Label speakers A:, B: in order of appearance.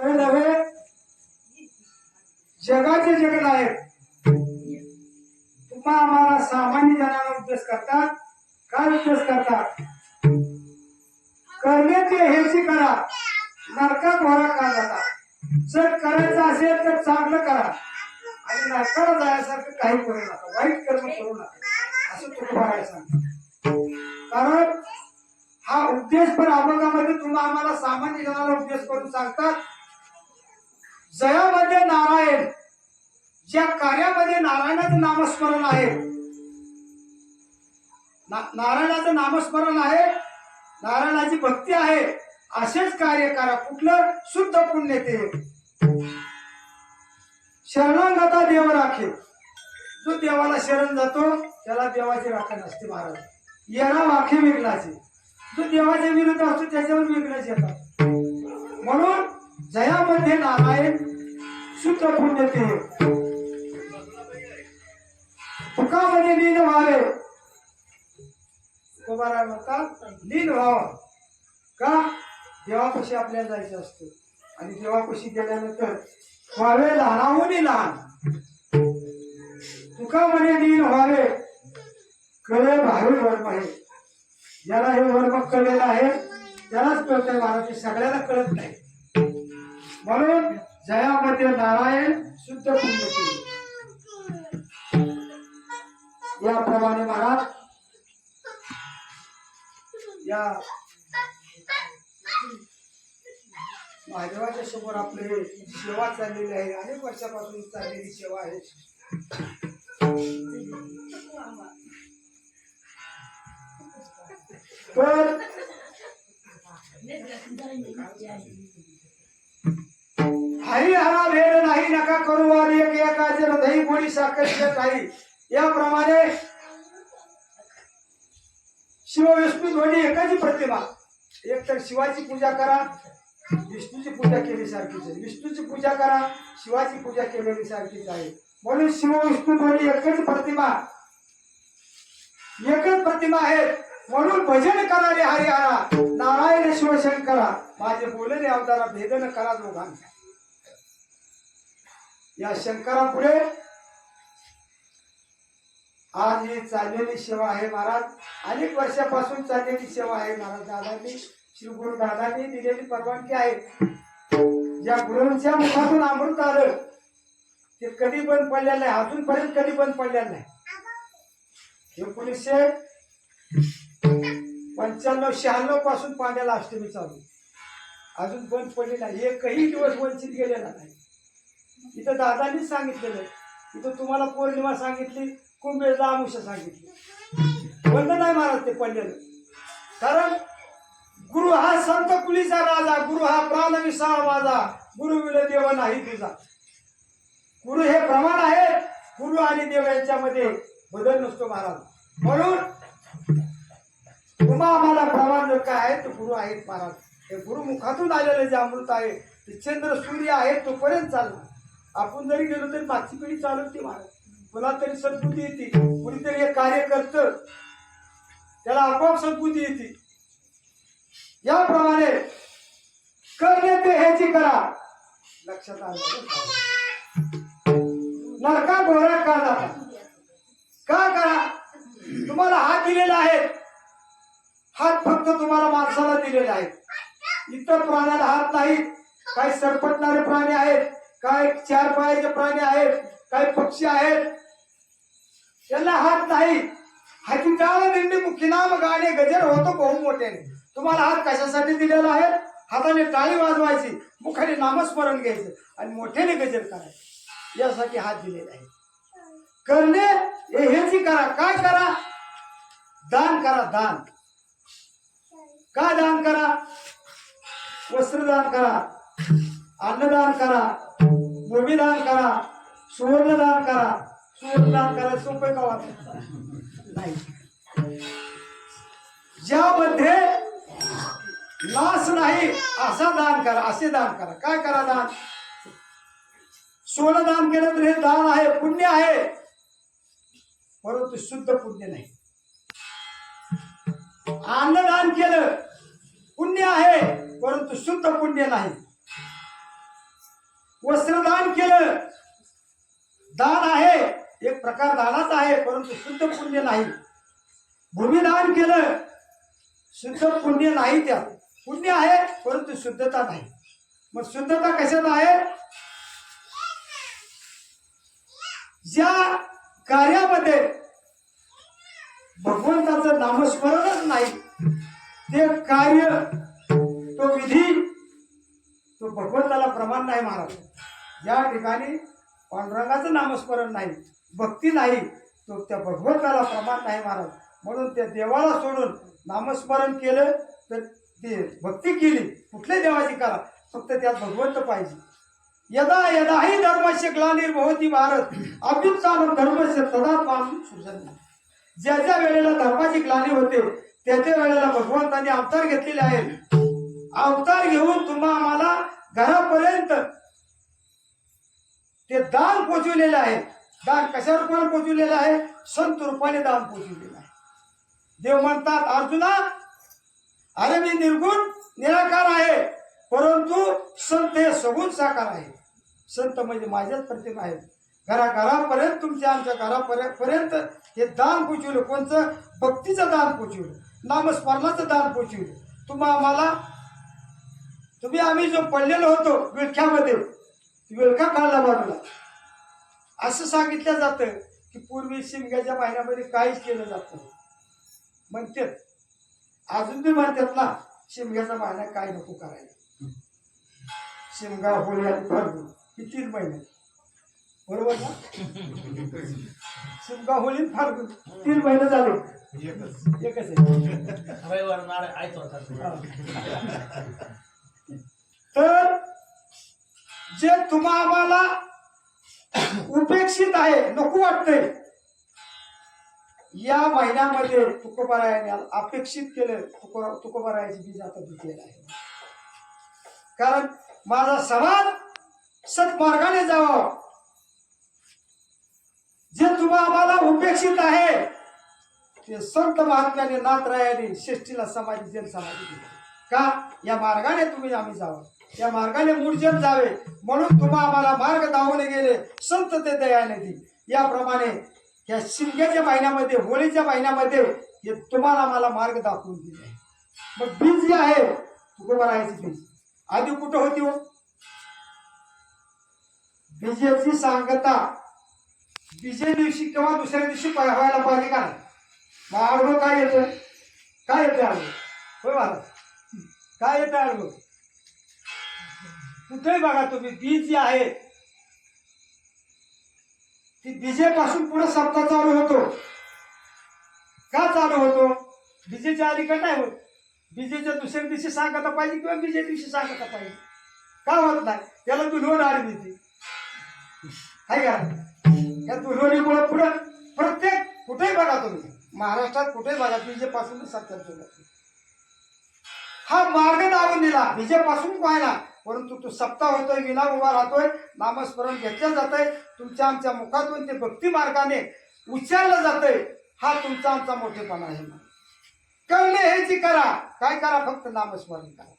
A: हे नव्हे जगाचे जगनायक तुम्हा आम्हाला सामान्य जनाला उपदेश करतात. काय उपदेश करतात? करण्याचे हेची करा, नरकात घोरा का जाता. जर करायचं असेल तर चांगलं करा आणि नरकाला जायसारखं काही करू नका, वाईट कर्म करू नका असं तुकोबाराय सांगतात. कारण हा उपदेश पण अभंगामध्ये तुम्हा आम्हाला सामान्य जनाला उपदेश करून सांगतात. जयामध्ये नारायण, ज्या कार्यामध्ये नारायणाचं नामस्मरण आहे, नारायणाचं नामस्मरण आहे, नारायणाची भक्ती आहे, असेच कार्य करा. कुठलं? शुद्ध पुण्य ते. शरणागता देव राखे. जो देवाला शरण जातो त्याला देवाची राखण असते. महाराज येणा वाखे विघ्नाचे. जो देवाच्या विरुद्ध असतो त्याच्यावर विघ्नच येतात. म्हणून जयामध्ये नारायण, शुद्ध पुण्य ते. सुखामध्ये लीन व्हावे. तुकोबाराय म्हणतात लीन व्हावं. का? देवापाशी आपल्याला जायचं असतं आणि देवापाशी गेल्यानंतर व्हावे लहानाहून लहान. सुखामध्ये लीन व्हावे. कळे भावी वर्म आहे. ज्याला हे वर्म कळलेलं आहे त्यालाच कळतंय महाराज, सगळ्याला कळत नाही. म्हणून जयामध्ये नारायण, शुद्ध पुण्य. याप्रमाणे महाराज या महादेवाच्या समोर आपले सेवा चाललेली आहे. अनेक वर्षापासून चाललेली सेवा आहे. तर हरिहरा भेद नाही, नका करू वारी एक एकाचे हृदय गोडी साखर नाही. याप्रमाणे शिव विष्णू दोन्ही एकाची प्रतिमा. एक तर शिवाची पूजा करा, विष्णूची पूजा केली सारखीच आहे. विष्णूची पूजा करा, शिवाची पूजा केलेली सारखीच आहे. म्हणून शिव विष्णू दोन्ही एकच प्रतिमा, एकच प्रतिमा आहे. म्हणून भजन करा रे हरिहरा, नारायण शिवशंकरा. माझे बोलणे अवतारा भेदन करा दोघांचा. या शंकरा पुढे आज ही चाललेली सेवा आहे महाराज. अनेक वर्षापासून चाललेली सेवा आहे महाराज. दादांनी, श्री गुरु दादांनी दिलेली परवानगी आहे. ज्या गुरूंच्या मुखातून अमृत आलं ते कधी बंद पडलेलं नाही, अजूनपर्यंत कधी बंद पडलेलं नाही. 1995-96 पासून पांड्याला अष्टमी चालू, अजून बंद पडले नाही. एकही दिवस वंचित गेलेला नाही. इथं दादांनीच सांगितलेलं, इथं तुम्हाला पौर्णिमा सांगितली, कुंभेला अमुषा सांगितली. बंद नाही महाराज ते पडलेलं. कारण गुरु हा संत कुलीचा राजा, गुरु हा प्राणविसाळ माझा, गुरु विल देव नाही तुझा. गुरु हे प्रमाण आहे. गुरु आणि देव यांच्यामध्ये बदल नसतो महाराज. म्हणून तुम्हा आम्हाला प्रमाण जो काय आहे ते गुरु आहेत महाराज. हे गुरुमुखातून आलेलं जे अमृत आहे ते चंद्र सूर्य आहे तोपर्यंत चालणार. आपण जरी गेलो तरी मागची पिढी चालवते महाराज. कोणा तरी सद्बुद्धी येते, कुणीतरी हे कार्य करतं त्याला आपोआप सद्बुद्धी येते. याप्रमाणे करणे ते ह्याची करा. लक्षात आलं? नरका घोरा का जाता. का करा? तुम्हाला हात दिलेला आहे. हात फक्त तुम्हाला माणसाला दिलेले आहेत. इतर प्राण्याला हात नाही. काही सरपटणारे प्राणी आहेत, काही 4 पायाचे प्राणी आहेत, काही पक्षी आहेत, त्यांना हात नाही. हाती टाळ दिंडी मुखी नाम गाणे गजर होतो बहु मोठ्याने. तुम्हाला हात कशासाठी दिलेला आहे? हाताने टाळी वाजवायची, मुखाने नामस्मरण घ्यायचं आणि मोठ्याने गजर करायचं, यासाठी हात दिलेला आहे. करणे हेची करा. काय करा? दान करा. दान काय? दान करा. वस्त्रदान करा, अन्नदान करा, भूमिदान करा, सुवर्णदान करा. सुवर्णदान करा सोपे का वाटत नाही. ज्यामध्ये नाश नाही असा दान करा, असे दान करा. काय करा? दान. सोनं दान केलं तर हे दान आहे, पुण्य आहे, परंतु शुद्ध पुण्य नाही. अन्नदान केलं पुण्य आहे, परंतु शुद्ध पुण्य नाही. वस्त्रदान केलं, दान आहे, एक प्रकार दानाचा आहे, परंतु शुद्ध पुण्य नाही. भूमिदान केलं, शुद्ध पुण्य नाही, त्यात पुण्य आहे परंतु शुद्धता नाही. मग शुद्धता कशात आहे? ज्या कार्यामध्ये भगवंताचं नामस्मरणच नाही, ते कार्य, तो विधी, तो भगवंताला प्रमाण नाही महाराज. ज्या ठिकाणी पांडुरंगाचं नामस्मरण नाही, भक्ती नाही, तो त्या भगवंताला प्रमाण नाही महाराज. म्हणून त्या देवाला सोडून नामस्मरण केलं तर ते भक्ती केली, कुठल्या देवाची करा, फक्त त्यात भगवंत पाहिजे. यदा यदाही धर्मस्य ग्लानिर्भवति भारत अभ्युत्थानं धर्मस्य तदात्मानं सृजति. ज्या ज्या वेळेला धर्माची ग्लानी होते त्या त्या वेळेला भगवंतांनी अवतार घेतलेले आहेत. अवतार घेऊन तुम्हा आम्हाला घरापर्यंत ते दान पोचवलेलं आहे. दान कशा रूपाने पोचवलेलं आहे? संत रूपाने दान पोचवलेलं आहे. देव म्हणतात अर्जुना, अरे मी निर्गुण निराकार आहे, परंतु संत हे सगुण साकार आहे. संत म्हणजे माझ्याच प्रतिमा आहेत. घराघरापर्यंत, तुमच्या आमच्या घरापर्यंत हे दान पोचवलं. कोणचं? भक्तीचं दान पोचवलं, नामस्मरणाचं दान पोचवलं. आम्ही जो पडलेलो होतो विळख्यामध्ये, विळखा काढला बाजूला. असं सांगितलं जातं की पूर्वी शिमग्याच्या महिन्यामध्ये काहीच केलं जात नाही म्हणतात. अजून बी म्हणतात ना, शिमग्याचा महिना काय नको करायला. शिमगा होळी आणि फाल्गुन ही 3 महिने, बरोबर ना? शिमगा होळी फाल्गुन 3 महिने झाले, एकच आहे. तर जे तुम्हा आम्हाला उपेक्षित आहे, नको वाटतंय, या महिन्यामध्ये तुकोबारायाने अपेक्षित केलं. तुकोबारायाची बीज आता दिलेलं आहे. कारण माझा समाज सत्मार्गाने जावा. जे तुम्हा आम्हाला उपेक्षित आहे ते संत महात्म्याने नाथरायाने श्रेष्ठीला समाधी जन समाधी दिली. का? या मार्गाने आम्ही जावं, या मार्गाने मूळजन जावे, म्हणून तुम्हा आम्हाला मार्ग दाखवून गेले संत ते दयाने दी. याप्रमाणे या शिमग्याच्या महिन्यामध्ये, होळीच्या महिन्यामध्ये हे तुम्हाला आम्हाला मार्ग दाखवून दिले. मग बीज जे आहे तुकोबारायाची बीज आधी कुठं होती हो? बीजेची सांगता बीजे दिवशी किंवा दुसऱ्या दिवशी व्हायला पाहिजे का? मग आडवं काय येतं? काय येतं आडवं? होय महाराज, काय येतं आडवं? कुठेही बघा तुम्ही, बीज जे आहे ती बीजेपासून पुढे सप्ताह चालू होतो. का चालू होतो? बीजेच्या अलीकडे नाही होत. बीजेच्या दुसऱ्या दिवशी सांगता पाहिजे किंवा बीजे दिवशी सांगता पाहिजे. का होत नाही? त्याला दुल्हन आडवी येते, आहे का? या दुल्हनीमुळे पुढे प्रत्येक कुठेही बघा तुम्ही, महाराष्ट्रात कुठेही बघा, बीजेपासून सप्ताह चालू. हा मार्ग दावून दिला बीजेपासून व्हायला, परंतु तो सप्ताह होतोय, विना उभा राहतोय, नामस्मरण घेतलं जातंय, तुमच्या आमच्या मुखातून ते भक्ती मार्गाने उच्चारलं जातंय. हा तुमचा आमचा मोठेपणा आहे. कळले हे जी करा, काय करा? फक्त नामस्मरण करा.